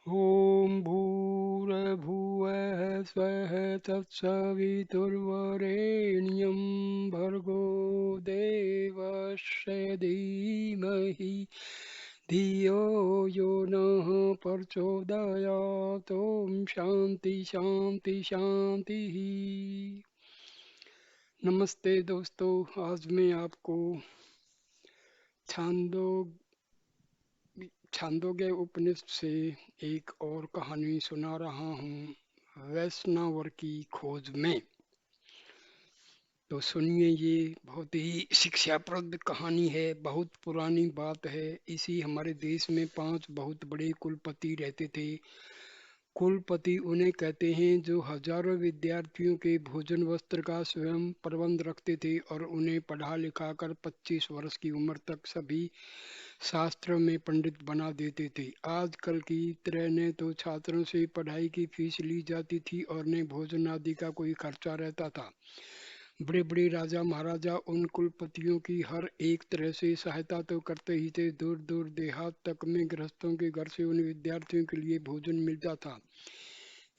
ॐ भूर्भुवः स्वः तत्सवितुर्वरेण्यं भर्गो देवस्य धीमहि धियो यो नः प्रचोदयात्। ॐ शांति शांति शांति। नमस्ते दोस्तों, आज मैं आपको छांदोग छांदोग्य उपनिषद से एक और कहानी सुना रहा हूँ, वैष्णवर की खोज में। तो सुनिए, ये बहुत ही शिक्षाप्रद कहानी है, बहुत पुरानी बात है। इसी हमारे देश में 5 बहुत बड़े कुलपति रहते थे। कुलपति उन्हें कहते हैं जो हजारों विद्यार्थियों के भोजन वस्त्र का स्वयं प्रबंध रखते थे और उन्हें पढ़ा लिखा कर 25 वर्ष की उम्र तक सभी शास्त्रों में पंडित बना देते थे। आजकल की तरह न तो छात्रों से पढ़ाई की फीस ली जाती थी और न भोजन आदि का कोई खर्चा रहता था। बड़े बड़े राजा महाराजा उन कुलपतियों की हर एक तरह से सहायता तो करते ही थे, दूर दूर देहात तक में गृहस्थों के घर से उन विद्यार्थियों के लिए भोजन मिलता था।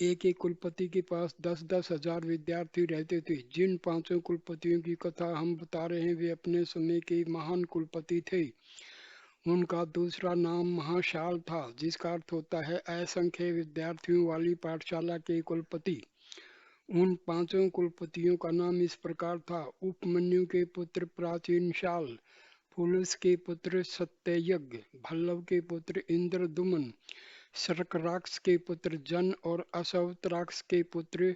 एक एक कुलपति के पास 10-10 हजार विद्यार्थी रहते थे। जिन 5 कुलपतियों की कथा हम बता रहे हैं वे अपने समय के महान कुलपति थे। उनका दूसरा नाम महाशाल था, जिसका अर्थ होता है असंख्य विद्यार्थियों वाली पाठशाला के कुलपति। उन 5 कुलपतियों का नाम इस प्रकार था: उपमन्यु के पुत्र प्राचीन शाल, पुलुस के पुत्र सत्ययज्ञ, भल्लव के पुत्र इंद्रदुमन, शर्कराक्ष के पुत्र जन और अश्वत्राक्ष के पुत्र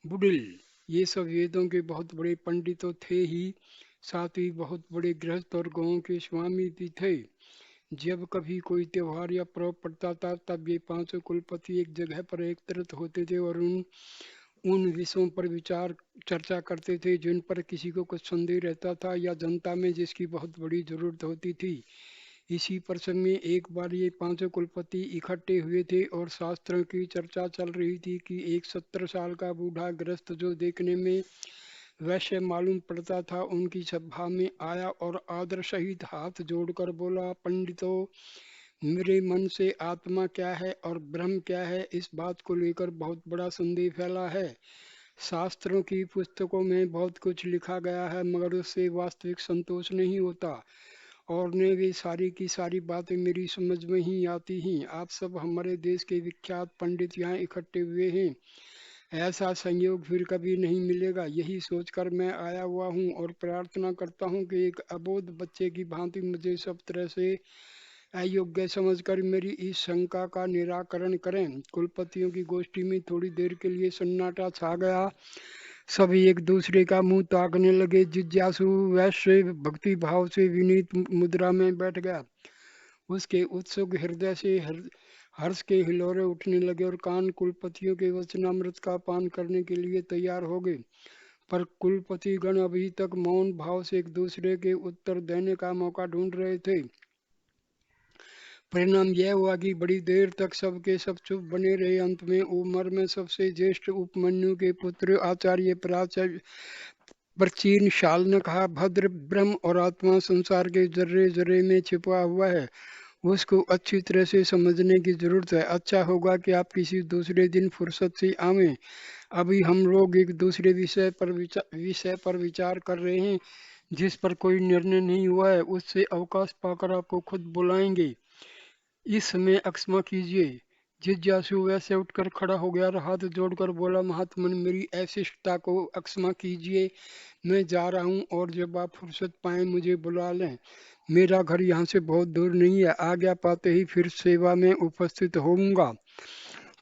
बुडिल। ये सब वेदों के बहुत बड़े पंडित तो थे ही, साथ ही बहुत बड़े गृहस्थ और गांवों के स्वामी भी थे। जब कभी कोई त्योहार या पर्व पड़ता था तब ये 5 कुलपति एक जगह पर एकत्रित होते थे और उन उन विषयों पर विचार चर्चा करते थे जिन पर किसी को कुछ संदेह रहता था या जनता में जिसकी बहुत बड़ी जरूरत होती थी। इसी परिसर में एक बार ये 5 कुलपति इकट्ठे हुए थे और शास्त्रों की चर्चा चल रही थी कि एक 70 साल का बूढ़ा गृहस्थ जो देखने में वैश्य मालूम पड़ता था उनकी सभा में आया और आदर सहित हाथ जोड़कर बोला: पंडितों, मेरे मन से आत्मा क्या है और ब्रह्म क्या है, इस बात को लेकर बहुत बड़ा संदेह फैला है। शास्त्रों की पुस्तकों में बहुत कुछ लिखा गया है मगर उससे वास्तविक संतोष नहीं होता और न वे सारी की सारी बातें मेरी समझ में ही आती हैं। आप सब हमारे देश के विख्यात पंडित यहाँ इकट्ठे हुए हैं, ऐसा संयोग फिर कभी नहीं मिलेगा। यही सोचकर मैं आया हुआ हूँ और प्रार्थना करता हूँ कि एक अबोध बच्चे की भांति मुझे सब तरह से अयोग्य समझकर मेरी इस शंका का निराकरण करें। कुलपतियों की गोष्ठी में थोड़ी देर के लिए सन्नाटा छा गया। सभी एक दूसरे का मुंह ताकने लगे। जिज्ञासु वैश्य भक्ति भाव से विनीत मुद्रा में बैठ गया। उसके उत्सुक हृदय से हर्ष के हिलोरे उठने लगे और कान कुलपतियों के वचनामृत का पान करने के लिए तैयार हो गए। पर कुलपति गण अभी तक मौन भाव से एक दूसरे के उत्तर देने का मौका ढूंढ रहे थे। परिणाम यह हुआ कि बड़ी देर तक सब के सब चुप बने रहे। अंत में उम्र में सबसे ज्येष्ठ उपमन्यु के पुत्र आचार्य प्राचीन शाल ने कहा: भद्र, ब्रह्म और आत्मा संसार के जर्रे जर्रे में छिपा हुआ है, उसको अच्छी तरह से समझने की जरूरत है। अच्छा होगा कि आप किसी दूसरे दिन फुर्सत से आवें। अभी हम लोग एक दूसरे विषय पर विचार कर रहे हैं जिस पर कोई निर्णय नहीं हुआ है। उससे अवकाश पाकर आपको खुद बुलाएंगे। इस समय अक्षमा कीजिए। जिज्ञासु वैसे उठकर खड़ा हो गया और हाथ जोड़कर बोला: महात्मन, मेरी अशिष्टता को अक्षमा कीजिए। मैं जा रहा हूँ और जब आप फुर्सत पाए मुझे बुला लें। मेरा घर यहाँ से बहुत दूर नहीं है, आज्ञा पाते ही फिर सेवा में उपस्थित होऊंगा।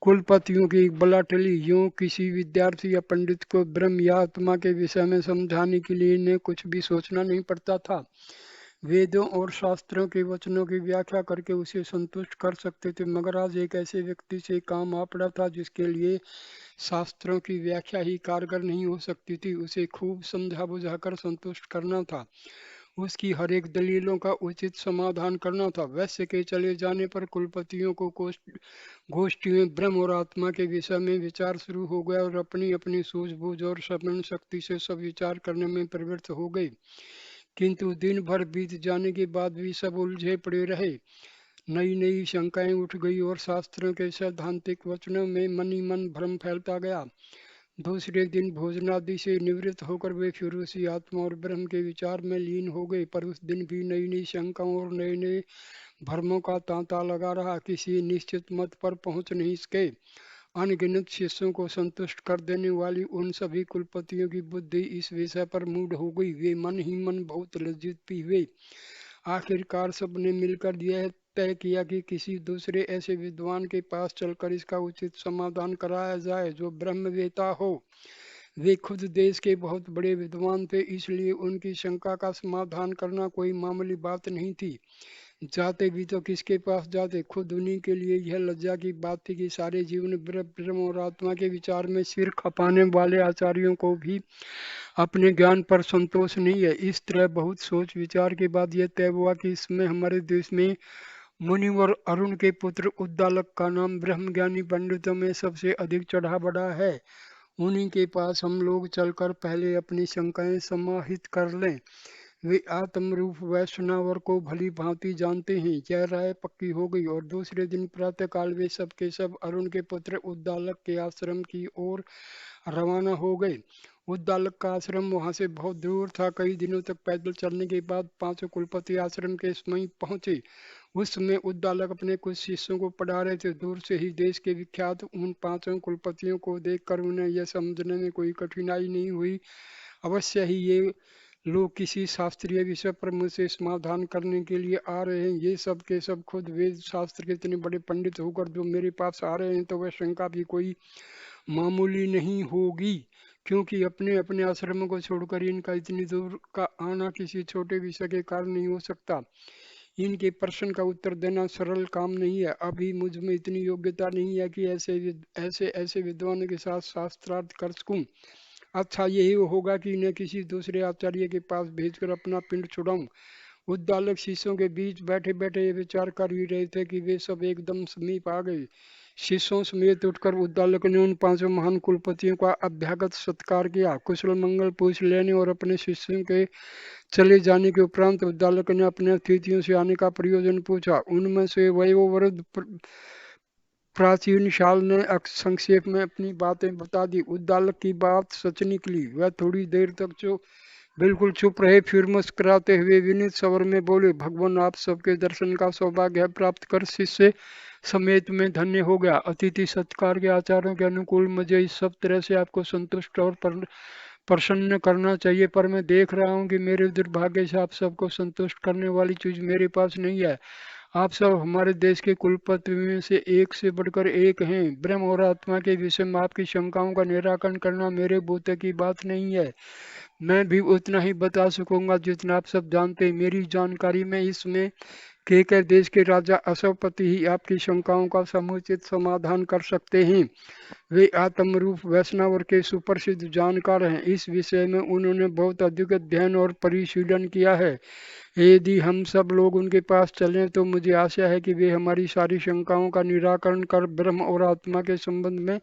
कुलपतियों की एक बला टली। यूं किसी विद्यार्थी या पंडित को ब्रह्म या आत्मा के विषय में समझाने के लिए इन्हें कुछ भी सोचना नहीं पड़ता था। वेदों और शास्त्रों के वचनों की व्याख्या करके उसे संतुष्ट कर सकते थे, मगर आज एक ऐसे व्यक्ति से काम आ पड़ा था जिसके लिए शास्त्रों की व्याख्या ही कारगर नहीं हो सकती थी। उसे खूब समझा बुझाकर संतुष्ट करना था, उसकी हर एक दलीलों का उचित समाधान करना था। वैश्य के चले जाने पर कुलपतियों को गोष्ठी में ब्रह्म और आत्मा के विषय में विचार शुरू हो गया और अपनी अपनी सूझबूझ और श्रवण शक्ति से सब विचार करने में प्रवृत्त हो गए। किंतु दिन भर बीत जाने के बाद भी सब उलझे पड़े रहे। नई नई शंकाएं उठ गई और शास्त्रों के सैद्धांतिक वचनों में मन ही मन भ्रम फैलता गया। दूसरे दिन भोजनादि से निवृत्त होकर वे फिर उसी आत्मा और ब्रह्म के विचार में लीन हो गए, पर उस दिन भी नई नई शंकाओं और नए नए भ्रमों का तांता लगा रहा। किसी निश्चित मत पर पहुंच नहीं सके। अनगिनत शिष्यों को संतुष्ट कर देने वाली उन सभी कुलपतियों की बुद्धि इस विषय पर मूढ़ हो गई। वे मन ही मन बहुत लज्जित भी हुए। आखिरकार सबने मिलकर यह तय किया कि किसी दूसरे ऐसे विद्वान के पास चलकर इसका उचित समाधान कराया जाए जो ब्रह्मवेता हो। वे खुद देश के बहुत बड़े विद्वान थे, इसलिए उनकी शंका का समाधान करना कोई मामूली बात नहीं थी। जाते भी तो किसके पास जाते? खुद उन्हीं के लिए यह लज्जा की बात थी कि सारे जीवन ब्रह्म और आत्मा के विचार में सिर खपाने वाले आचार्यों को भी अपने ज्ञान पर संतोष नहीं है। इस तरह बहुत सोच विचार के बाद यह तय हुआ कि इसमें हमारे देश में मुनिवर अरुण के पुत्र उद्दालक का नाम ब्रह्मज्ञानी पंडितों में सबसे अधिक चढ़ा बढ़ा है। उन्हीं के पास हम लोग चलकर पहले अपनी शंकाएं समाहित कर लें। वे आत्मरूप वैष्णवर को भली भांति जानते हैं। यह राय पक्की हो गई और दूसरे दिन प्रातःकाल वे सब के सब अरुण के पुत्र उद्दालक के आश्रम की ओर रवाना हो गए। उद्दालक का आश्रम वहां से बहुत दूर था। कई दिनों तक पैदल चलने के बाद पांचों कुलपति आश्रम के समीप पहुंचे। उस समय उद्दालक अपने कुछ शिष्यों को पढ़ा रहे थे। दूर से ही देश के विख्यात उन पांचों कुलपतियों को देखकर उन्हें यह समझने में कोई कठिनाई नहीं हुई अवश्य ही ये लोग किसी शास्त्रीय विषय पर मुझसे समाधान करने के लिए आ रहे हैं। ये सब के सब खुद वेद शास्त्र के इतने बड़े पंडित होकर जो मेरे पास आ रहे हैं, तो वह शंका भी कोई मामूली नहीं होगी, क्योंकि अपने अपने आश्रमों को छोड़कर इनका इतनी दूर का आना किसी छोटे विषय के कारण नहीं हो सकता। इनके प्रश्न का उत्तर देना सरल काम नहीं है। अभी मुझ में इतनी योग्यता नहीं है कि ऐसे ऐसे विद्वानों के साथ शास्त्रार्थ कर सकूं। अच्छा यही होगा कि इन्हें किसी दूसरे आचार्य के पास भेजकर अपना पिंड छुड़ाऊं। उद्दालक शिष्यों के बीच बैठे बैठे ये विचार कर ही रहे थे कि वे सब एकदम समीप आ गए। शिष्यों समेत उठकर उद्दालक ने उन पांचों महान कुलपतियों का अभ्यागत सत्कार किया। कुशल मंगल पूछ लेने और अपने शिष्यों के चले जाने के उपरांत उद्दालक ने अपने अतिथियों से आने का प्रयोजन पूछा। उनमें से वयोवृद्ध प्राचीन शाल ने संक्षेप में अपनी बातें बता दी। उद्दालक की बात सच निकली। वह थोड़ी देर तक जो बिल्कुल चुप रहे, फिर मुस्कुराते हुए विनीत स्वर में बोले, भगवान आप सबके दर्शन का सौभाग्य प्राप्त कर शिष्य समेत में धन्य हो गया। अतिथि सत्कार के आचारों के अनुकूल मुझे इस सब तरह से आपको संतुष्ट और प्रसन्न करना चाहिए, पर मैं देख रहा हूँ कि मेरे दुर्भाग्य से आप सबको संतुष्ट करने वाली चीज मेरे पास नहीं है। आप सब हमारे देश के कुलपति में से एक से बढ़कर एक हैं। ब्रह्म और आत्मा के विषय में आपकी शंकाओं का निराकरण करना मेरे बूते की बात नहीं है। मैं भी उतना ही बता सकूंगा जितना आप सब जानते हैं। मेरी जानकारी में इसमें केकय देश के राजा अशोकपति ही आपकी शंकाओं का समुचित समाधान कर सकते हैं। वे आत्मरूप वैष्णव के सुप्रसिद्ध जानकार हैं। इस विषय में उन्होंने बहुत अधिक अध्ययन और परिशीलन किया है। यदि हम सब लोग उनके पास चलें तो मुझे आशा है कि वे हमारी सारी शंकाओं का निराकरण कर ब्रह्म और आत्मा के संबंध में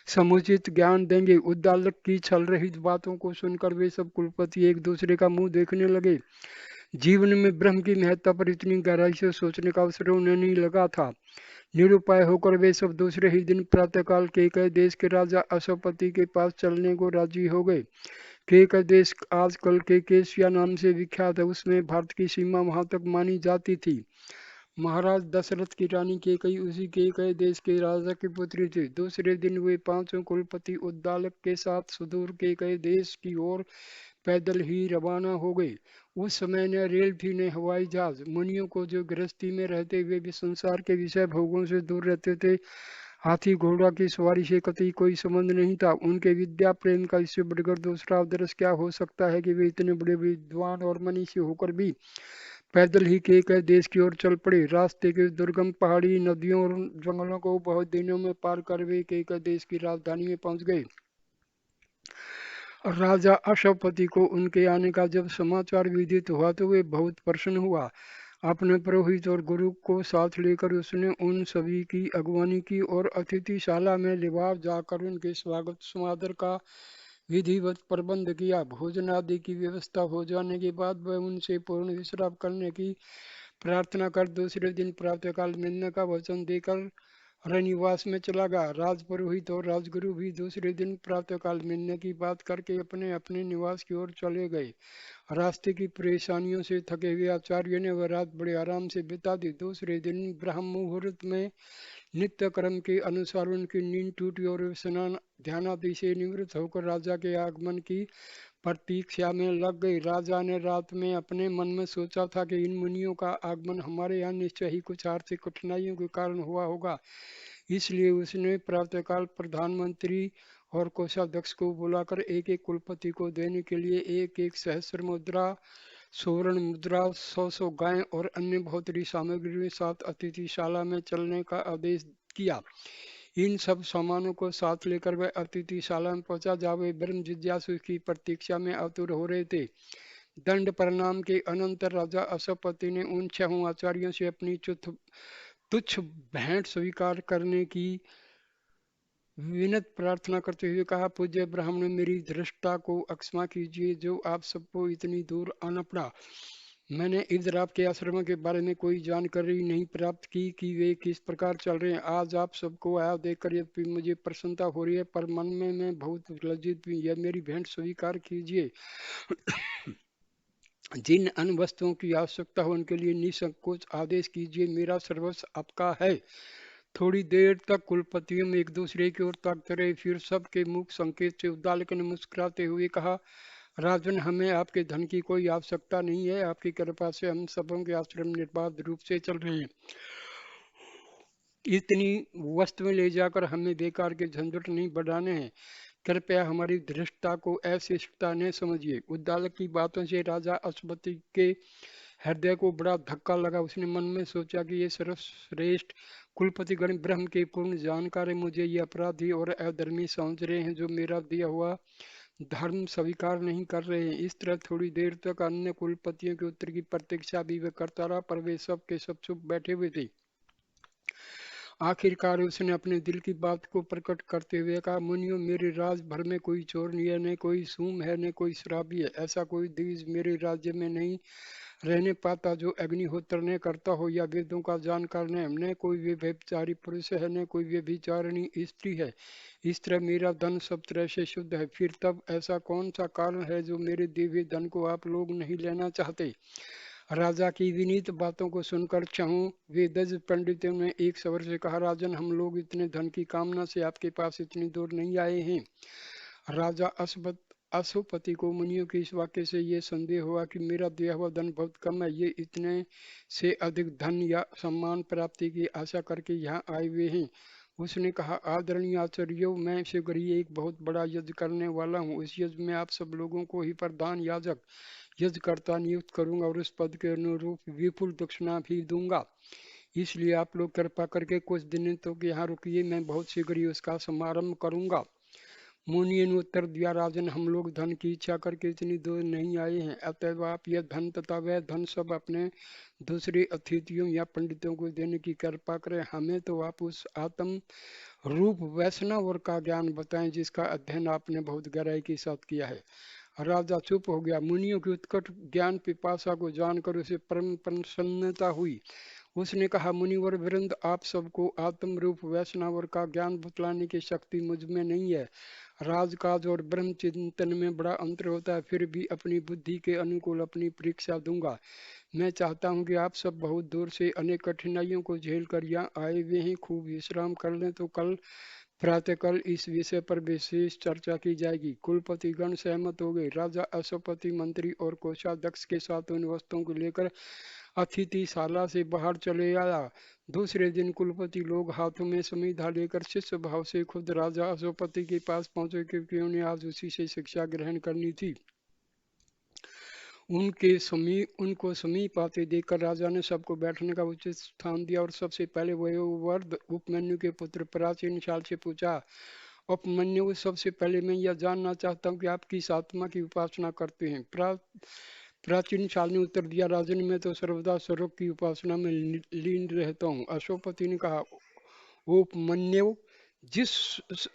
समुचित ज्ञान देंगे। उद्दालक की छल रहित बातों को सुनकर वे सब कुलपति एक दूसरे का मुंह देखने लगे। जीवन में ब्रह्म की महत्ता पर इतनी गहराई से सोचने का अवसर उन्हें नहीं लगा था। निरुपाय होकर वे सब दूसरे ही दिन प्रातःकाल केकय देश के राजा अशोकपति के पास चलने को राजी हो गए। केकय देश आजकल केकेशिया नाम से विख्यात है। उसमें भारत की सीमा वहां तक मानी जाती थी। महाराज दशरथ की रानी केकई उसी केकय देश के राजा की पुत्री थी। दूसरे दिन वे पांचों कुलपति उद्दालक के साथ सुदूर केकय देश की ओर पैदल ही रवाना हो गए। उस समय न रेल थी न हवाई जहाज। मुनियों को जो गृहस्थी में रहते हुए भी संसार के विषय भोगों से दूर रहते थे, हाथी घोड़ा की सवारी से कतई कोई संबंध नहीं था। उनके विद्या प्रेम का इससे बढ़कर दूसरा आदर्श क्या हो सकता है कि वे इतने बड़े विद्वान और मनीषी होकर भी पैदल ही केकय देश की ओर चल पड़े। रास्ते के दुर्गम पहाड़ी, नदियों और जंगलों को बहुत दिनों में पार कर वे केकय देश की राजधानी में पहुंच गए। राजा अशोकपति को उनके आने का जब समाचार विदित हुआ तो वे बहुत प्रसन्न हुआ। अपने पुरोहित और गुरु को साथ लेकर उसने उन सभी की अगवानी की और अतिथिशाला में लिबास जाकर उनके स्वागत समादर का विधिवत प्रबंध किया। भोजन आदि की व्यवस्था हो जाने के बाद वह उनसे पूर्ण विश्राम करने की प्रार्थना कर दूसरे दिन प्रातःकाल मिलने का वचन देकर रनिवास में चला गया। राजपुरोहित और राजगुरु भी दूसरे दिन प्रातःकाल मिलने की बात करके अपने अपने निवास की ओर चले गए। रास्ते की परेशानियों से थके हुए आचार्य ने वह रात बड़े आराम से बिता दी। दूसरे दिन ब्रह्म मुहूर्त में नित्य क्रम के अनुसार उनकी नींद टूटी और वे स्नान ध्यानादि से निवृत्त होकर राजा के आगमन की प्रतीक्षा में लग गई। राजा ने रात में अपने मन में सोचा था कि इन मुनियों का आगमन हमारे यहाँ निश्चय ही कुछ आर्थिक कठिनाइयों के कारण हुआ होगा। इसलिए उसने प्रातःकाल प्रधानमंत्री और कोषाध्यक्ष को बुलाकर एक एक कुलपति को देने के लिए एक एक सहस्र मुद्रा, सुवर्ण मुद्रा, 100 गायें और अन्य बहुतरी सामग्री के साथ अतिथिशाला में चलने का आदेश किया। इन सब सामानों को साथ लेकर वह अतिथिशाला में पहुंचा, जहाँ वे ब्रह्म जिज्ञासु की प्रतीक्षा में आतुर हो रहे थे। दंड प्रणाम के अनंतर राजा अश्वपति ने उन 6 आचार्यों से अपनी तुच्छ भेंट स्वीकार करने की विनत प्रार्थना करते हुए कहा, पूज्य ब्राह्मण, मेरी धृष्टता को अक्षमा कीजिए जो आप सबको इतनी दूर आना पड़ा। मैंने इधर आपके आश्रमों के बारे में कोई जानकारी नहीं प्राप्त की कि वे किस प्रकार चल रहे हैं। आज आप सबको आया देखकर यद्यपि मुझे प्रसन्नता हो रही है, पर मन में मैं बहुत लज्जित भी। यह मेरी भेंट स्वीकार कीजिए। जिन अन्य वस्तुओं की आवश्यकता हो उनके लिए निसंकोच आदेश कीजिए, मेरा सर्वस्व आपका है। थोड़ी देर तक कुलपतियों में एक दूसरे की ओर ताकते रहे, फिर सबके मुख संकेत से उद्दालक ने मुस्कुराते हुए कहा, राजन, हमें आपके धन की कोई आवश्यकता नहीं है। आपकी कृपा से हम सबों के आश्रम निर्बाध रूप से चल रहे हैं। इतनी वस्तुएं ले जाकर हमें बेकार के झंझट नहीं बढ़ाने हैं। कृपया हमारी धृष्टता को अशिष्टता न समझिए। उद्दालक की बातों से राजा अश्वपति के हृदय को बड़ा धक्का लगा। उसने मन में सोचा कि ये सर्वश्रेष्ठ कुलपतिगण ब्रह्म के पूर्ण जानकार मुझे ये अपराधी और अधर्मी समझ रहे हैं, जो मेरा दिया हुआ धर्म स्वीकार नहीं कर रहे हैं। इस तरह थोड़ी देर तक अन्य कुलपतियों के उत्तर की प्रतीक्षा भी वह करता रहा, पर वे सब के सब चुप बैठे हुए थे। आखिरकार उसने अपने दिल की बात को प्रकट करते हुए कहा, मुनियों, मेरे राज भर में कोई चोर नहीं है, न कोई सूम है, न कोई शराबी है। ऐसा कोई द्विज मेरे राज्य में नहीं रहने पाता जो अग्निहोत्र न करता हो या वेदों का जानकार न कोई व्यभिचारी पुरुष है, न कोई व्यभिचारिणी स्त्री है। इस तरह मेरा धन सब तरह से शुद्ध है। फिर तब ऐसा कौन सा कारण है जो मेरे दिव्य धन को आप लोग नहीं लेना चाहते? राजा की विनीत बातों को सुनकर चहु वेदज पंडितों ने एक स्वर से कहा, राजन, हम लोग इतने धन की कामना से आपके पास इतनी दूर नहीं आए हैं। राजा अश्वपति को मुनियों के इस वाक्य से ये संदेह हुआ कि मेरा दिया हुआ धन बहुत कम है, ये इतने से अधिक धन या सम्मान प्राप्ति की आशा करके यहाँ आए हुए हैं। उसने कहा, आदरणीय आचार्यों, मैं शीघ्र ही एक बहुत बड़ा यज्ञ करने वाला हूँ। उस यज्ञ में आप सब लोगों को ही प्रधान याजक यज्ञकर्ता नियुक्त करूंगा और उस पद के अनुरूप विपुल दक्षिणा भी दूंगा। इसलिए आप लोग कृपा करके कुछ दिनों तक यहाँ रुकिए, मैं बहुत शीघ्र ही उसका समारंभ करूंगा। मुनि ने उत्तर दिया, राजन, हम लोग धन की इच्छा करके इतनी दूर नहीं आए हैं, अतएव आप यह धन तथा वह धन सब अपने दूसरे अतिथियों या पंडितों को देने की कृपा करें। हमें तो आप उस आत्म रूप वैष्णव का ज्ञान बताएं जिसका अध्ययन आपने बहुत गहराई के साथ किया है। राजा चुप हो गया। मुनियों की उत्कट ज्ञान पिपासा को जानकर उसे परम प्रसन्नता हुई। उसने कहा, मुनिवर वृंद, आप सबको आत्म रूप वैष्णव का ज्ञान बतलाने की शक्ति मुझ में नहीं है। राजकाज और ब्रह्म चिंतन में बड़ा अंतर होता है, फिर भी अपनी बुद्धि के अनुकूल अपनी परीक्षा दूंगा। मैं चाहता हूं कि आप सब बहुत दूर से अनेक कठिनाइयों को झेल कर यहाँ आए हुए हैं, खूब विश्राम कर लें, तो कल प्रातःकाल इस विषय पर विशेष चर्चा की जाएगी। कुलपतिगण सहमत हो गए। राजा अश्वपति मंत्री और कोषाध्यक्ष के साथ उन वस्तुओं को लेकर अतिथिशाला से बाहर चले आया। दूसरे दिन कुलपति लोग हाथों में समिधा लेकर शिष्य भाव से खुद राजा अश्वपति के पास पहुंचे, क्योंकि उन्हें आज उसी से शिक्षा ग्रहण करनी थी। उनको समीप आते देखकर राजा ने सबको बैठने का उचित स्थान दिया और सबसे पहले वयोवृद्ध उपमन्यु के पुत्र प्राचीन शाल से पूछा, उपमन्यु, सबसे पहले मैं यह जानना चाहता हूँ कि आप किस आत्मा की उपासना करते हैं? प्राचीन शाल ने उत्तर दिया, राजन, मैं तो सर्वदा स्वरूप की उपासना में लीन रहता हूँ। अश्वपति ने कहा, उपमन्यु, जिस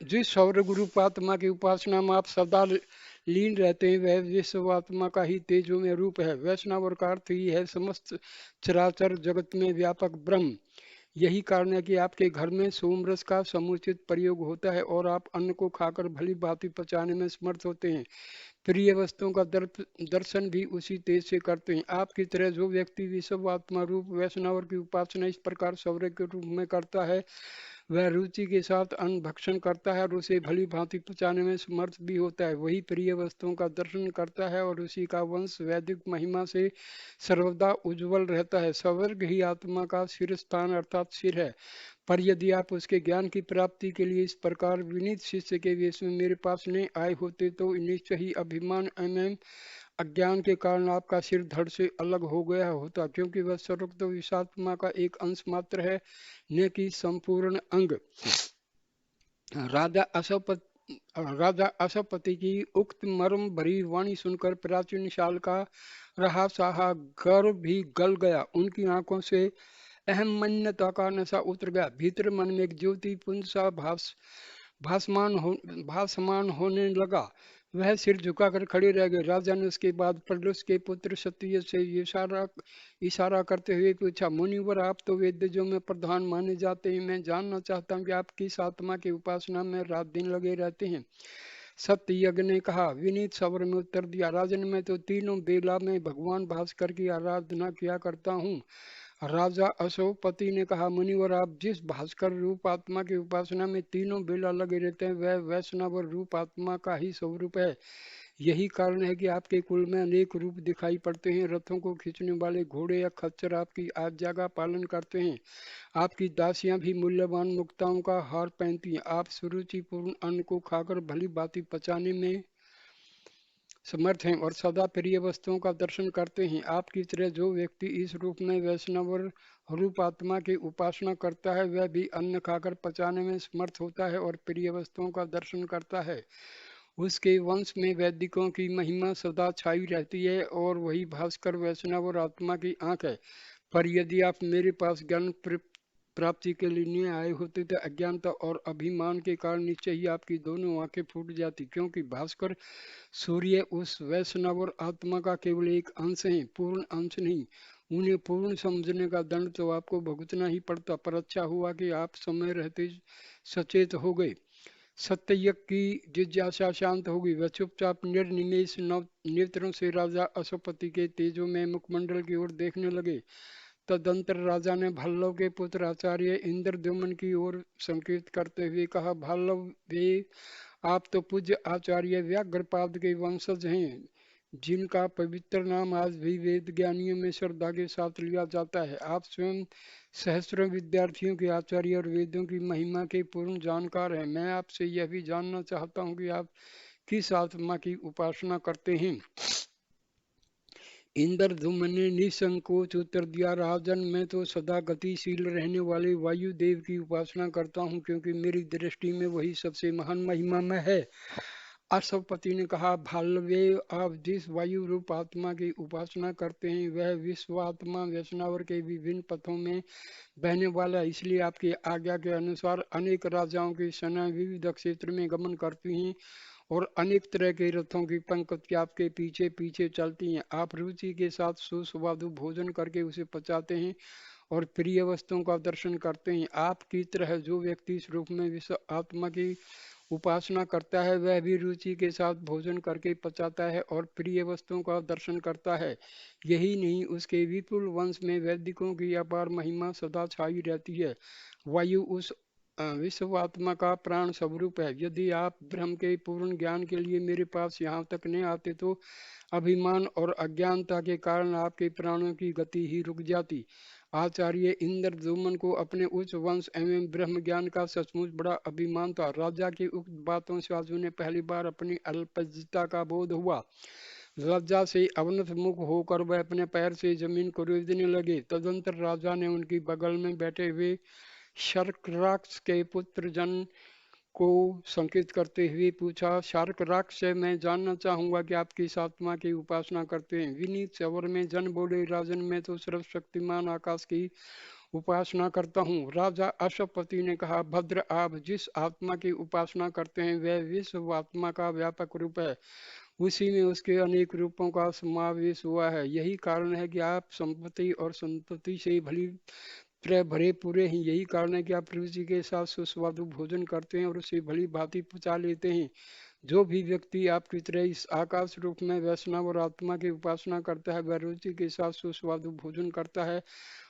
जिस सौर गुरुप आत्मा की उपासना में आप सदा लीन रहते हैं, वह विश्व आत्मा का ही तेजो में रूप है। वैष्णव और का अर्थ ही है समस्त चराचर जगत में व्यापक ब्रह्म। यही कारण है कि आपके घर में सोमरस का समुचित प्रयोग होता है और आप अन्न को खाकर भली भांति पचाने में समर्थ होते हैं। प्रिय वस्तुओं का दर्शन भी उसी तेज से करते हैं। आपकी तरह जो व्यक्ति विश्व आत्मा रूप वैष्णव की उपासना इस प्रकार सौर्य के रूप में करता है, वह रुचि के साथ अन्न भक्षण करता है और उसे भली भांति पचाने में समर्थ भी होता है। वही प्रिय वस्तुओं का दर्शन करता है और उसी का वंश वैदिक महिमा से सर्वदा उज्जवल रहता है। स्वर्ग ही आत्मा का शीर्ष स्थान अर्थात सिर है। पर यदि आप उसके ज्ञान की प्राप्ति के लिए इस प्रकार विनीत शिष्य के वेश में मेरे पास नहीं आए होते तो निश्चय ही अभिमान एवं अज्ञान के कारण आपका सिर धड़ से अलग हो गया होता, क्योंकि वह सर्वोक्त तो विषात्मा का एक अंश मात्र है, न कि संपूर्ण अंग। राजा अशोपति राजा अशोपति की उक्त मर्म भरी वाणी सुनकर प्राचीन शाल का रहा सहा गर्व भी गल गया। उनकी आंखों से अहमन्यता का नशा उतर गया। भीतर मन में एक ज्योति पुंज सा भासमान होने लगा। वह सिर झुकाकर खड़े रह गए। राजा ने उसके बाद प्रलुष के पुत्र सत्य से इशारा करते हुए पूछा, मुनिवर आप तो वेद्यों में प्रधान माने जाते हैं, मैं जानना चाहता हूँ कि आप किस आत्मा की उपासना में रात दिन लगे रहते हैं। सत्ययज्ञ ने कहा, विनीत सवर में उत्तर दिया, राजन मैं तो तीनों बेला में भगवान भास्कर की आराधना किया करता हूँ। राजा अशोकपति ने कहा, मुनिवर आप जिस भास्कर रूप आत्मा की उपासना में तीनों बेला लगे रहते हैं, वह वैष्णव रूप आत्मा का ही स्वरूप है। यही कारण है कि आपके कुल में अनेक रूप दिखाई पड़ते हैं। रथों को खींचने वाले घोड़े या खच्चर आपकी आज्ञा का पालन करते हैं। आपकी दासियां भी मूल्यवान मुक्ताओं का हार पहनती हैं। आप सुरुचिपूर्ण अन्न को खाकर भली भांति पचाने में समर्थ हैं और सदा प्रिय वस्तुओं का दर्शन करते हैं। आपकी तरह जो व्यक्ति इस रूप में वैष्णव रूप आत्मा की उपासना करता है, वह भी अन्न खाकर पचाने में समर्थ होता है और प्रिय वस्तुओं का दर्शन करता है। उसके वंश में वैदिकों की महिमा सदा छाई रहती है और वही भास्कर वैष्णव और आत्मा की आंख है। पर यदि आप मेरे पास ज्ञान प्राप्ति के लिए नहीं आए होते तो अज्ञानता और अभिमान के कारण निश्चय ही आपकी दोनों आंखें फूट जाती, क्योंकि भास्कर सूर्य उस वैष्णव और आत्मा का केवल एक अंश है, पूर्ण अंश नहीं। उन्हें पूर्ण समझने का दंड तो आपको भुगतना ही पड़ता, पर अच्छा हुआ कि आप समय रहते सचेत हो गए। सत्ययज्ञ की जिज्ञासा शांत हो गई। वह चुपचाप निर्निमेष नेत्रों से राजा अशोकपति के तेजो में मुखमंडल की ओर देखने लगे। तदंतर राजा ने भल्लव के पुत्र आचार्य इंद्रद्युम्न की ओर संकेत करते हुए कहा, भल्लव वे आप तो पूज्य आचार्य व्याघ्रपाद के वंशज हैं, जिनका पवित्र नाम आज भी वेद ज्ञानियों में श्रद्धा के साथ लिया जाता है। आप स्वयं सहस्रों विद्यार्थियों के आचार्य और वेदों की महिमा के पूर्ण जानकार हैं। मैं आपसे यह भी जानना चाहता हूँ कि आप किस आत्मा की उपासना करते हैं। इंद्रद्युम्न ने निसंकोच उत्तर दिया, राजन मैं तो सदा गतिशील रहने वाले वायुदेव की उपासना करता हूँ, क्योंकि मेरी दृष्टि में वही सबसे महान महिमा में है। अश्वपति ने कहा, भाल्वे आप जिस वायु रूप आत्मा की उपासना करते हैं, वह विश्वात्मा वैष्णव के विभिन्न पथों में बहने वाला, इसलिए आपकी आज्ञा के अनुसार अनेक राजाओं की सेना विविध क्षेत्र में गमन करती हैं और अनेक तरह के रथों की पंक्ति आपके पीछे पीछे चलती हैं। आप रुचि के साथ सुस्वादु भोजन करके उसे पचाते हैं और प्रिय वस्तुओं का दर्शन करते हैं। आपकी तरह जो व्यक्ति इस रूप में विश्व आत्मा की उपासना करता है, वह भी रुचि के साथ भोजन करके पचाता है और प्रिय वस्तुओं का दर्शन करता है। यही नहीं, उसके विपुल वंश में वैदिकों की अपार महिमा सदा छाई रहती है। वायु उस विश्व आत्मा का प्राण स्वरूप है। यदि आप ब्रह्म के पूर्ण ज्ञान के लिए मेरे पास यहाँ तक नहीं आते तो अभिमान और अज्ञानता के कारण आपके प्राणों की गति ही रुक जाती। आचार्य इंद्रद्युम्न को अपने उच्च वंश एवं ब्रह्म ज्ञान का सचमुच बड़ा अभिमान था। राजा की उक्त बातों से आज उन्हें पहली बार अपनी अल्पज्यता का बोध हुआ। लज्जा से अवनत मुख होकर वह अपने पैर से जमीन को रेतने लगे। तदंतर राजा ने उनकी बगल में बैठे हुए शर्कराक्ष के पुत्र जन को संकेत करते हुए पूछा, शार्कराक्ष से मैं जानना चाहूंगा कि आप किस आत्मा की उपासना करते हैं। विनीत स्वर में जन बोले, राजन मैं तो सर्वशक्तिमान आकाश की उपासना करता हूँ। राजा अश्वपति ने कहा, भद्र, आप जिस आत्मा की उपासना करते हैं वह विश्व आत्मा का व्यापक रूप है। उसी में उसके अनेक रूपों का समावेश हुआ है। यही कारण है कि आप संपत्ति और संतति से भली तरह भरे पूरे हैं। यही कारण है कि आप रुचि के साथ सुस्वादु भोजन करते हैं और उसे भली भांति पचा लेते हैं। जो भी व्यक्ति आपकी तरह इस आकाश रूप में वैष्णव और आत्मा की उपासना करता है, वह रुचि के साथ सुस्वादु भोजन करता है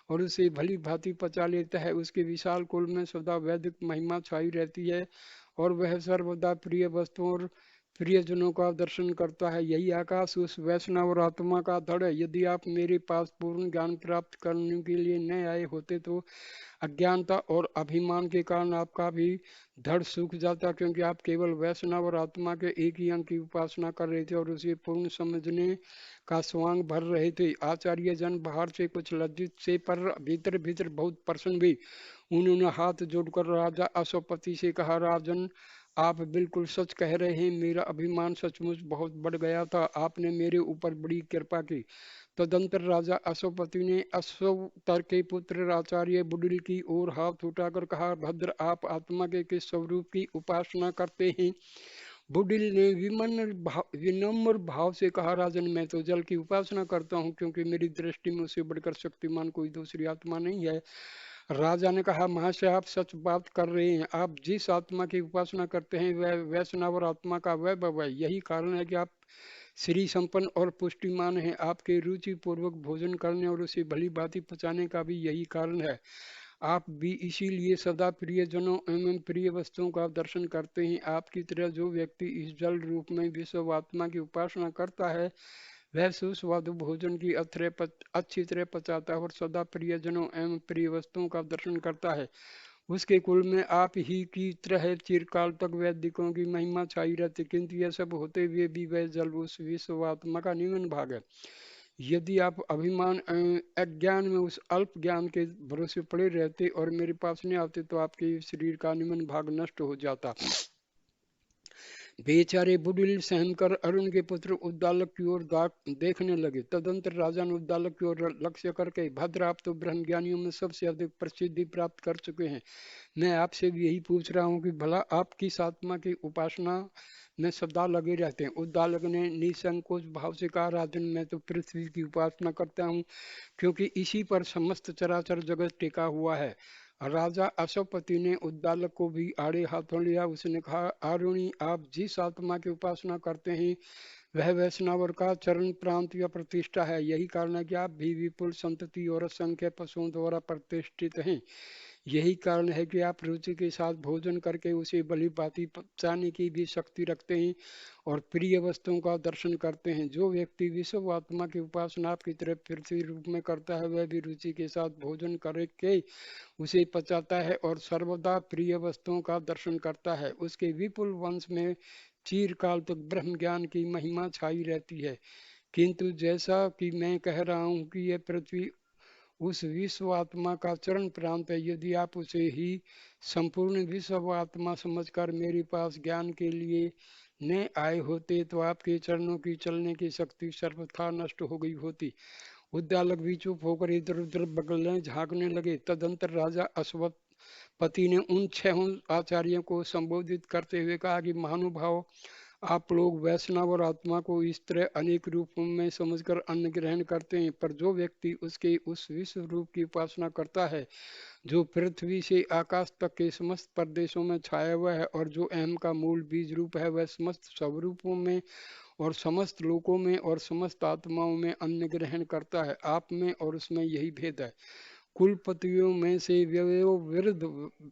और उसे भली भांति पचा लेता है। उसके विशाल कुल में सदा वैदिक महिमा छाई रहती है और वह सर्वदा प्रिय वस्तुओं और प्रियजनों का दर्शन करता है। यही आकाश उस वैष्णव और आत्मा का धड़ है। यदि आप मेरे पास पूर्ण ज्ञान प्राप्त करने के लिए न आए होते तो अज्ञानता और अभिमान के कारण आपका भी धड़ सूख जाता, क्योंकि आप केवल वैष्णव और आत्मा के एक ही अंग की उपासना कर रहे थे और उसे पूर्ण समझने का स्वांग भर रहे थे। आचार्य जन बाहर से कुछ लज्जित से पर भीतर भीतर बहुत प्रसन्न भी। उन्होंने हाथ जोड़कर राजा अश्वपति से कहा, राजन, आप बिल्कुल सच कह रहे हैं। मेरा अभिमान सचमुच बहुत बढ़ गया था। आपने मेरे ऊपर बड़ी कृपा की। तदंतर राजा अश्वपति ने अश्वतर के पुत्र आचार्य बुडिल की ओर हाथ उठाकर कहा, भद्र, आप आत्मा के किस स्वरूप की उपासना करते हैं? बुडिल ने विनम्र भाव से कहा, राजन, मैं तो जल की उपासना करता हूँ, क्योंकि मेरी दृष्टि में उससे बढ़कर शक्तिमान कोई दूसरी आत्मा नहीं है। राजा ने कहा, महाशय, आप सच बात कर रहे हैं। आप जिस आत्मा की उपासना करते हैं वह वैष्णव और आत्मा का वैभव है। यही कारण है कि आप श्री संपन्न और पुष्टिमान हैं। आपके रुचि पूर्वक भोजन करने और उसे भली भांति पचाने का भी यही कारण है। आप भी इसीलिए सदा प्रियजनों एवं प्रिय वस्तुओं का दर्शन करते हैं। आपकी तरह जो व्यक्ति इस जल रूप में विश्व आत्मा की उपासना करता है वह सुस्वादु भोजन की अच्छी तरह पचाता है और सदा प्रियजनों एवं प्रिय वस्तुओं का दर्शन करता है। उसके कुल में आप ही की तरह चिरकाल तक वैदिकों की महिमा छाई रहती, किंतु यह सब होते हुए भी वह जल उस विश्व आत्मा का निम्न भाग है। यदि आप अभिमान अज्ञान में उस अल्प ज्ञान के भरोसे पड़े रहते और मेरे पास नहीं आते तो आपके शरीर का निम्न भाग नष्ट हो जाता। बेचारे बुडिल सहम कर अरुण के पुत्र उद्दालक की ओर देखने लगे। तदंतर राजा ने उद्दालक की ओर लक्ष्य करके, भद्र, आप तो ब्रह्म ज्ञानियों में सबसे अधिक प्रसिद्धि प्राप्त कर चुके हैं। मैं आपसे भी यही पूछ रहा हूँ कि भला आप किस आत्मा की उपासना में सदा लगे रहते हैं? उद्दालक ने निसंकोच भाव से कहा, राजन, मैं तो पृथ्वी की उपासना करता हूँ, क्योंकि इसी पर समस्त चराचर जगत टिका हुआ है। राजा अश्वपति ने उद्दालक को भी आड़े हाथों लिया। उसने कहा, आरुणि, आप जिस आत्मा की उपासना करते हैं वह वैष्णवर का चरण प्रांत या प्रतिष्ठा है। यही कारण है कि आप भी विपुल संतति और असंख्य पशुओं द्वारा प्रतिष्ठित हैं। यही कारण है कि आप रुचि के साथ भोजन करके उसे भली भांति पचाने की भी शक्ति रखते हैं और प्रिय वस्तुओं का दर्शन करते हैं। जो व्यक्ति विश्व आत्मा की उपासना आपकी तरह पृथ्वी रूप में करता है वह भी रुचि के साथ भोजन करके उसे पचाता है और सर्वदा प्रिय वस्तुओं का दर्शन करता है। उसके विपुल वंश में चीरकाल तक ब्रह्म ज्ञान की महिमा छाई रहती है। किंतु जैसा कि मैं कह रहा हूँ कि यह पृथ्वी उस विश्व आत्मा का चरण प्रांत है। यदि आप उसे ही संपूर्ण विश्व आत्मा समझकर मेरे पास ज्ञान के लिए न आए होते तो आपके चरणों की चलने की शक्ति सर्वथा नष्ट हो गई होती। उद्दालक भी चुप होकर इधर उधर बगलने झांकने लगे। तदंतर राजा अश्वपति ने उन 6 आचार्यों को संबोधित करते हुए कहा कि महानुभाव, आप लोग वैष्णव और आत्मा को इस तरह अनेक रूपों में समझकर अन्न ग्रहण करते हैं, पर जो व्यक्ति उसके उस विश्व रूप की उपासना करता है जो पृथ्वी से आकाश तक के समस्त प्रदेशों में छाया हुआ है और जो अहम का मूल बीज रूप है, वह समस्त स्वरूपों में और समस्त लोकों में और समस्त आत्माओं में अन्न ग्रहण करता है। आप में और उसमें यही भेद है। कुलपतियों में से वयोवृद्ध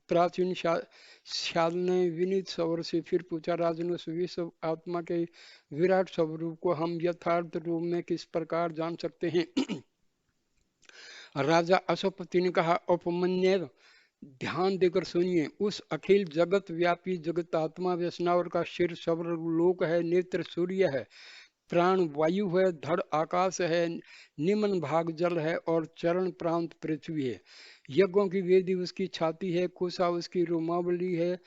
प्राचीन श्याल ने विनीत स्वर से फिर पूछा, राजन, उस विश्व आत्मा के विराट स्वरूप को हम यथार्थ रूप में किस प्रकार जान सकते हैं? राजा अश्वपति ने कहा, उपमन्यु, ध्यान देकर सुनिए। उस अखिल जगत व्यापी जगत आत्मा वैष्णव का शिर सर्वलोक है, नेत्र सूर्य है, प्राण वायु है, धड़ आकाश है, निम्न भाग जल है और चरण प्रांत पृथ्वी है। यज्ञों की वेदी उसकी छाती है, कुशा उसकी रोमावली है,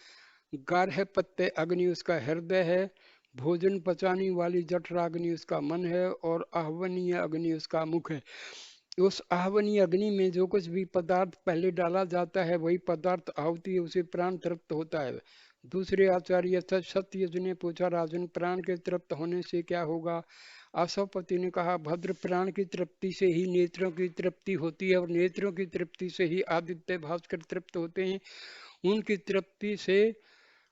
गारह पत्ते अग्नि उसका हृदय है, भोजन पचाने वाली जठराग्नि उसका मन है और आहवनीय अग्नि उसका मुख है। उस आहवनीय अग्नि में जो कुछ भी पदार्थ पहले डाला जाता है वही पदार्थ आहुति है, उसे प्राण तृप्त होता है। दूसरे आचार्य सत्यज ने पूछा, राजन प्राण के तृप्त होने से क्या होगा? आशवपति ने कहा, भद्र प्राण की तृप्ति से ही नेत्रों की तृप्ति होती है और नेत्रों की तृप्ति से ही आदित्य भास्कर तृप्त होते हैं। उनकी तृप्ति से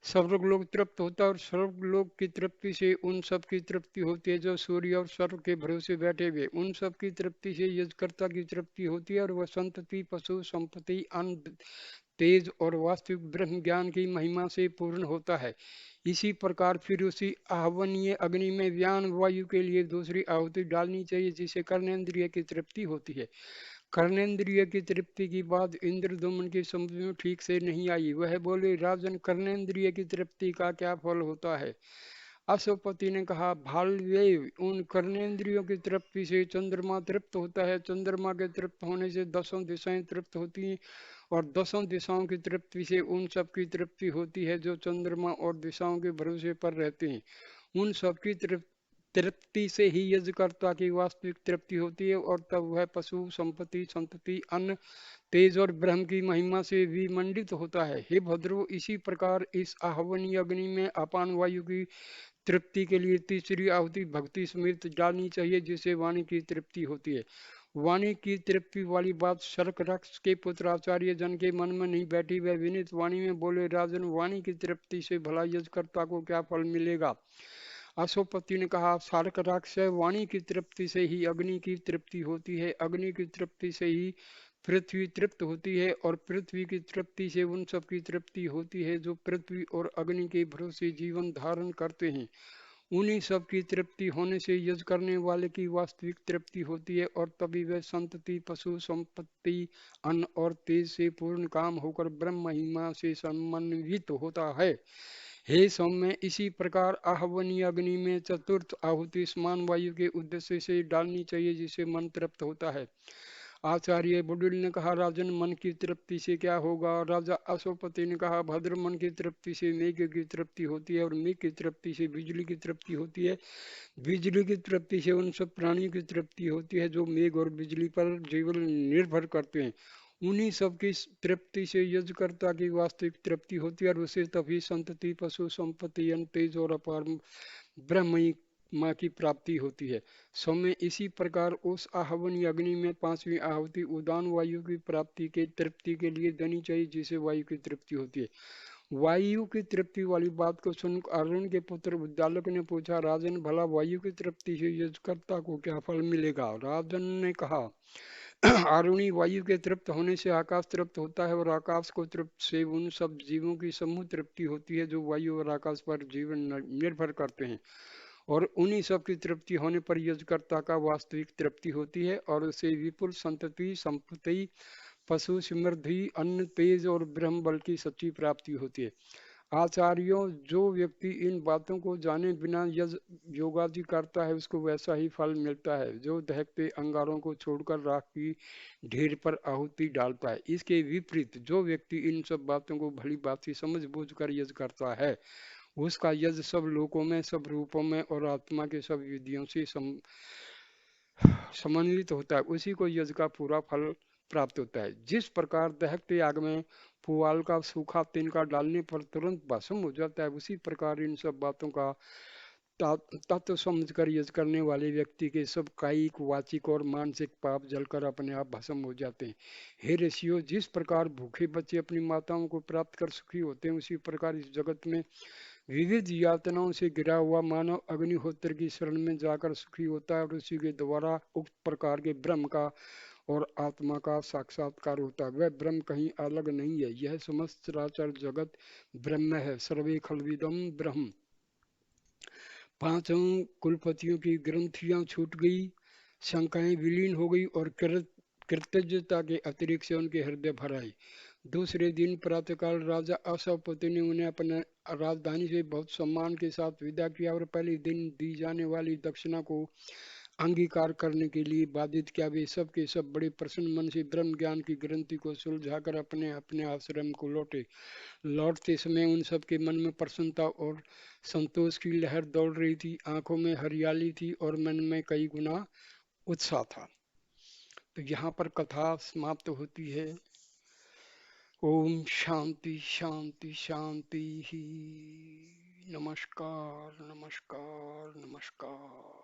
स्वर्गलोक तृप्त होता है और स्वर्गलोक की तृप्ति से उन सब की तृप्ति होती है जो सूर्य और स्वर्ग के भरोसे बैठे हुए। उन सब की तृप्ति से यजकर्ता की तृप्ति होती है और वह संतति पशु संपत्ति अन्न तेज और वास्तविक ब्रह्म ज्ञान की महिमा से पूर्ण होता है। इसी प्रकार फिर उसी आहवनीय अग्नि में व्यान वायु के लिए दूसरी आहुति डालनी चाहिए जिसे कर्णेंद्रिय की तृप्ति होती है। कर्णेंद्रिय की तृप्ति की बात इंद्रदुम्न की समझ में ठीक से नहीं आई। वह बोले, राजन कर्णेंद्रिय की तृप्ति का क्या फल होता है? अश्वपति ने कहा, भालवे उन कर्णेंद्रियों की तृप्ति से चंद्रमा तृप्त होता है। चंद्रमा के तृप्त होने से दसों दिशाएं तृप्त होती हैं और दसों दिशाओं की तृप्ति से उन सब की तृप्ति होती है जो चंद्रमा और दिशाओं के भरोसे पर रहते हैं। उन सब की तृप्ति से ही यज्ञकर्ता की वास्तविक तृप्ति होती है और तब वह पशु संपत्ति संतति अन्न तेज और ब्रह्म की महिमा से विमंडित होता है। हे भद्रो, इसी प्रकार इस आहवनीय अग्नि में अपान वायु की तृप्ति के लिए तीसरी आहुति भक्ति समेत डालनी चाहिए जिससे वाणी की तृप्ति होती है। वाणी की तृप्ति वाली बात शर्करक्ष के पुत्र आचार्य जन के मन में नहीं बैठी। वह विनित वाणी में बोले, राजन वाणी की तृप्ति से भला यजकर्ता को क्या फल मिलेगा? अशोपति ने कहा, शार्कराक्ष, वाणी की तृप्ति से ही अग्नि की तृप्ति होती है, अग्नि की तृप्ति से ही पृथ्वी तृप्त होती है और पृथ्वी की तृप्ति से उन सब की तृप्ति होती है जो पृथ्वी और अग्नि के भरोसे जीवन धारण करते हैं। उन्हीं सब की तृप्ति होने से यज्ञ करने वाले की वास्तविक तृप्ति होती है और तभी वह संतति पशु संपत्ति अन्न और तेज से पूर्ण काम होकर ब्रह्म महिमा से समन्वित होता है। हे सौम्य, इसी प्रकार आहवनीय अग्नि में चतुर्थ आहुति समान वायु के उद्देश्य से डालनी चाहिए जिससे मन तृप्त होता है। आचार्य बुडुल ने कहा, राजन मन की तृप्ति से क्या होगा? राजा अशोपति ने कहा, भद्र मन की तृप्ति से मेघ की तृप्ति होती है और मेघ की तृप्ति से बिजली की तृप्ति होती है। बिजली की तृप्ति से उन सब प्राणियों की तृप्ति होती है जो मेघ और बिजली पर जीवन निर्भर करते हैं। उन्हीं सब की तृप्ति से यज्ञकर्ता की वास्तविक तृप्ति होती है और उसे तभी संतति पशु संपत्ति अन्न तेज और अपार ब्रह्म माँ की प्राप्ति होती है। सौम्य, इसी प्रकार उस आहवनीय अग्नि में पांचवी आहुति उदान वायु की प्राप्ति के तृप्ति के लिए देनी चाहिए जिसे वायु की तृप्ति होती है। वायु की तृप्ति वाली बात को सुन अरुण के पुत्र उद्दालक ने पूछा, राजन भला वायु की तृप्ति से यजकर्ता को क्या फल मिलेगा? राजन ने कहा, आरुणी, वायु के तृप्त होने से आकाश तृप्त होता है और आकाश को तृप्त से उन सब जीवों की समूह तृप्ति होती है जो वायु और आकाश पर जीवन निर्भर करते हैं और उन्हीं सब की तृप्ति होने पर यजकर्ता का वास्तविक तृप्ति होती है और उसे विपुल संतति संपत्ति पशु समृद्धि अन्न तेज और ब्रह्म बल की सच्ची प्राप्ति होती है। आचार्यों, जो व्यक्ति इन बातों को जाने बिना यज योगादि करता है उसको वैसा ही फल मिलता है जो दहकते अंगारों को छोड़कर राख की ढेर पर आहुति डालता है। इसके विपरीत जो व्यक्ति इन सब बातों को भली भांति समझ बूझ कर यज करता है उसका यज सब लोकों में सब रूपों में और आत्मा के सब विधियों से समन्वित होता है। उसी को यज्ञ का पूरा फल प्राप्त होता है। जिस प्रकार दहकते आग में पुआल का सूखा तिनका डालने पर तुरंत भस्म हो जाता है, उसी प्रकार इन सब बातों का तत्व समझकर यज्ञ करने वाले व्यक्ति के सब कायिक वाचिक और मानसिक पाप जलकर अपने आप भस्म हो जाते हैं। हे ऋषियों, जिस प्रकार भूखे बच्चे अपनी माताओं को प्राप्त कर सुखी होते हैं उसी प्रकार इस जगत में विविध यातनाओं से घिरा हुआ मानव अग्निहोत्र की शरण में जाकर सुखी होता है और उसी के द्वारा उक्त प्रकार के ब्रह्म का और आत्मा का साक्षात्कार होता है। वह ब्रह्म कहीं अलग नहीं है, यह समस्त चराचर जगत ब्रह्म है। सर्वे खलविदम ब्रह्म। पांचों कुलपतियों की ग्रंथियां छूट गई, शंकाएं विलीन हो गई और कृतज्ञता के अतिरिक्त से उनके हृदय भर आई। दूसरे दिन प्रातःकाल राजा अशवपति ने उन्हें अपने राजधानी से बहुत सम्मान के साथ विदा किया और पहले दिन दी जाने वाली दक्षिणा को अंगीकार करने के लिए बाधित किया। वे सब के सब बड़े प्रसन्न मन से ब्रह्म ज्ञान की ग्रंथि को सुलझाकर अपने अपने आश्रम को लौटे। लौटते समय उन सब के मन में प्रसन्नता और संतोष की लहर दौड़ रही थी, आंखों में हरियाली थी और मन में कई गुना उत्साह था। तो यहाँ पर कथा समाप्त होती है। ओम शांति शांति शांति ही। नमस्कार नमस्कार नमस्कार।